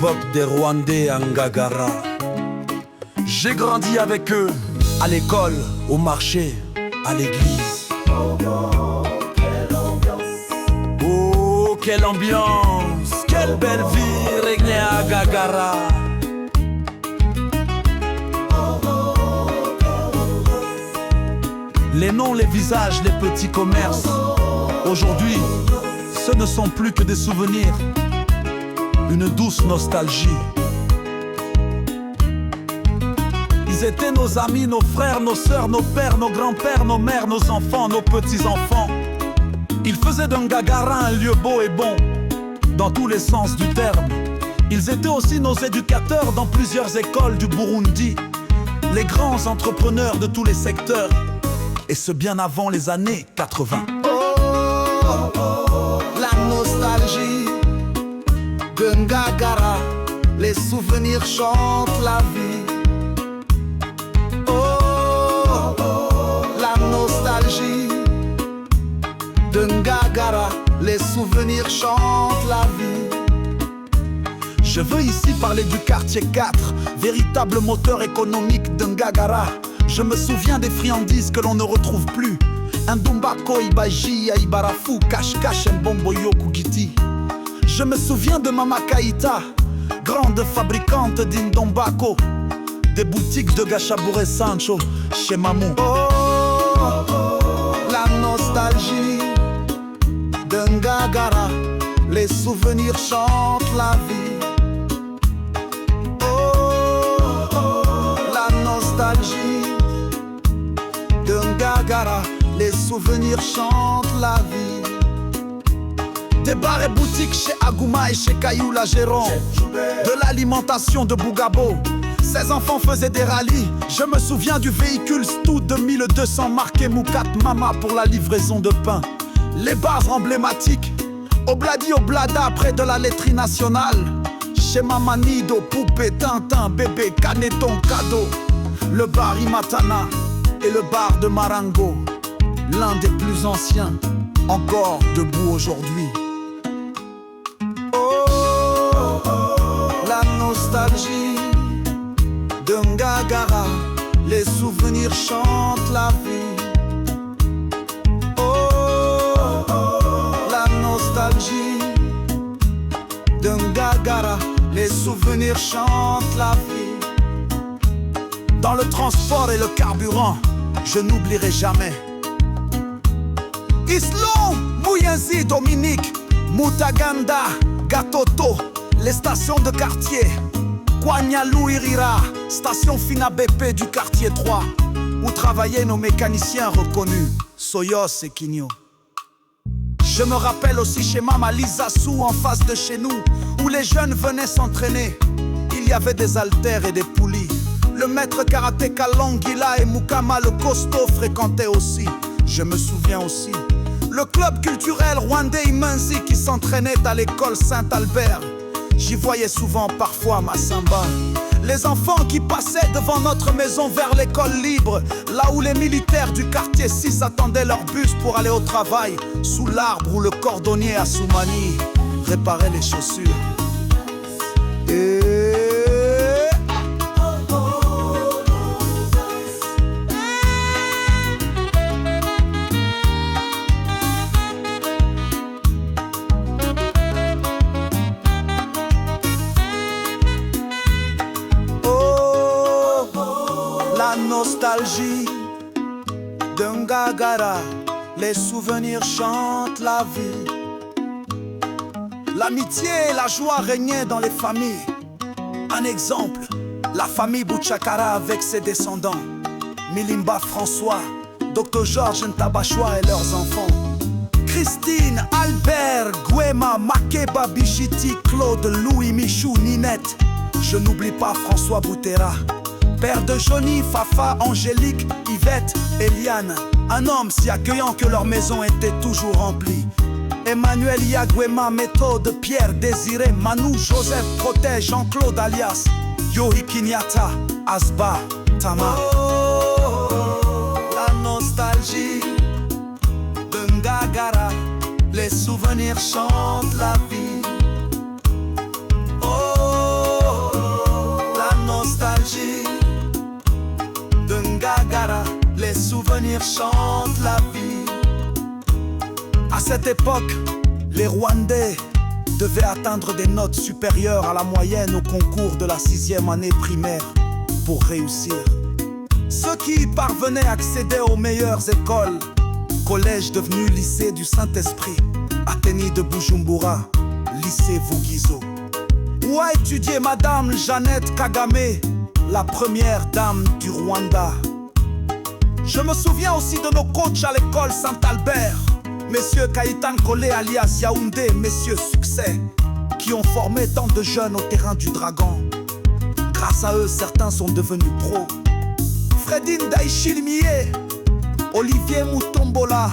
l'époque des Rwandais à Ngagara. J'ai grandi avec eux, à l'école, au marché, à l'église. Oh, quelle ambiance, quelle belle vie régnait à Ngagara. Les noms, les visages, les petits commerces. Aujourd'hui, ce ne sont plus que des souvenirs, une douce nostalgie. Ils étaient nos amis, nos frères, nos sœurs, nos pères, nos grands-pères, nos mères, nos enfants, nos petits-enfants. Ils faisaient d'un Ngagara un lieu beau et bon, dans tous les sens du terme. Ils étaient aussi nos éducateurs dans plusieurs écoles du Burundi, les grands entrepreneurs de tous les secteurs, et ce bien avant les années 80. La nostalgie de Ngagara, les souvenirs chantent la vie. Oh, la nostalgie de Ngagara, les souvenirs chantent la vie. Je veux ici parler du quartier 4, véritable moteur économique de Ngagara. Je me souviens des friandises que l'on ne retrouve plus. Ndumbako, Ibaji, Ibarafu, Cache-Cache, Mbomboyo, Kugiti. Je me souviens de Mama Kaita, grande fabricante d'Indombako, des boutiques de Gachabouré Sancho chez Mamou. La nostalgie de Ngagara, les souvenirs chantent la vie. La nostalgie de Ngagara, les souvenirs chantent la vie. Des bars et boutiques chez Aguma et chez Kayou la Géron, de l'alimentation de Bougabo. Ces enfants faisaient des rallyes. Je me souviens du véhicule Stout 2200 marqué Moukat Mama pour la livraison de pain. Les bars emblématiques, Obladi Oblada près de la laiterie nationale, chez Mama Nido, Poupée, Tintin, Bébé, Caneton, Cadeau. Le bar Imatana et le bar de Marango, l'un des plus anciens, encore debout aujourd'hui. La nostalgie de Ngagara, les souvenirs chantent la vie. La nostalgie de Ngagara, les souvenirs chantent la vie. Dans le transport et le carburant, je n'oublierai jamais Islon, Mouyenzi, Dominique, Moutaganda, Gatoto, les stations de quartier, Kwanyalou, Irira, station Fina BP du quartier 3, où travaillaient nos mécaniciens reconnus, Soyos et Kinyo. Je me rappelle aussi chez Mama Lizassou, en face de chez nous, où les jeunes venaient s'entraîner. Il y avait des haltères et des poulies. Le maître karatéka Longila et Mukama le costaud fréquentaient aussi. Je me souviens aussi le club culturel rwandais Imanzi qui s'entraînait à l'école Saint-Albert. J'y voyais souvent parfois Massamba. Les enfants qui passaient devant notre maison vers l'école libre, là où les militaires du quartier 6 attendaient leur bus pour aller au travail, sous l'arbre où le cordonnier Assoumani réparait les chaussures. La nostalgie de Ngagara, les souvenirs chantent la vie. L'amitié et la joie régnaient dans les familles. Un exemple, la famille Bouchakara avec ses descendants, Milimba François, Dr Georges Ntabachwa et leurs enfants, Christine, Albert, Gwema, Makeba, Bichiti, Claude, Louis, Michou, Ninette. Je n'oublie pas François Boutera, père de Johnny, Fafa, Angélique, Yvette, Eliane. Un homme si accueillant que leur maison était toujours remplie. Emmanuel Yagwema, Méthode, Pierre, Désiré, Manu, Joseph, Protège, Jean-Claude alias Yohi Kinyata, Asba, Tama. La nostalgie de Ngagara, les souvenirs chantent la vie. souvenirs chantent la vie. À cette époque, les Rwandais devaient atteindre des notes supérieures à la moyenne au concours de la 6e année primaire pour réussir. Ceux qui y parvenaient accédaient aux meilleures écoles, collège devenu lycée du Saint-Esprit, Athénée de Bujumbura, lycée Vugizo, où a étudié Madame Jeannette Kagame, la première dame du Rwanda. Je me souviens aussi de nos coachs à l'école Saint-Albert, Messieurs Kaitan Kole alias Yaoundé, Messieurs Succès, qui ont formé tant de jeunes au terrain du Dragon. Grâce à eux, certains sont devenus pros. Fredine Daishilmie, Olivier Mutombola,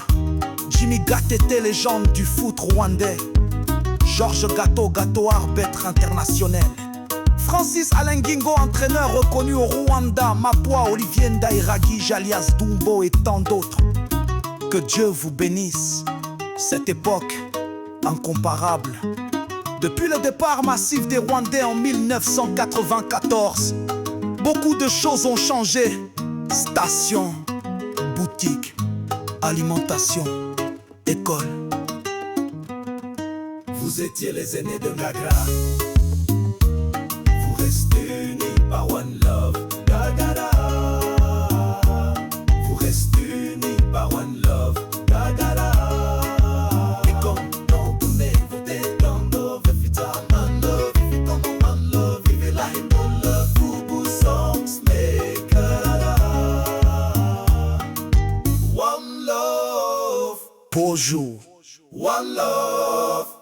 Jimmy Gatete, légende du foot rwandais, Georges Gato, arbitre international, Francis Alengingo, entraîneur reconnu au Rwanda, Mapua, Olivier Ndairagi, alias Dumbo et tant d'autres. Que Dieu vous bénisse, cette époque incomparable. Depuis le départ massif des Rwandais en 1994, beaucoup de choses ont changé. Stations, boutiques, alimentation, école. Vous étiez les aînés de Ngagara. Vous restez unis par One Love, Ngagara. Vous restez unis par One Love, Ngagara. Et comme dans tous mes votés, dans love, every time I love, if you don't know my love, if you like my love, Fubu songs make One Love. Bonjour. One Love.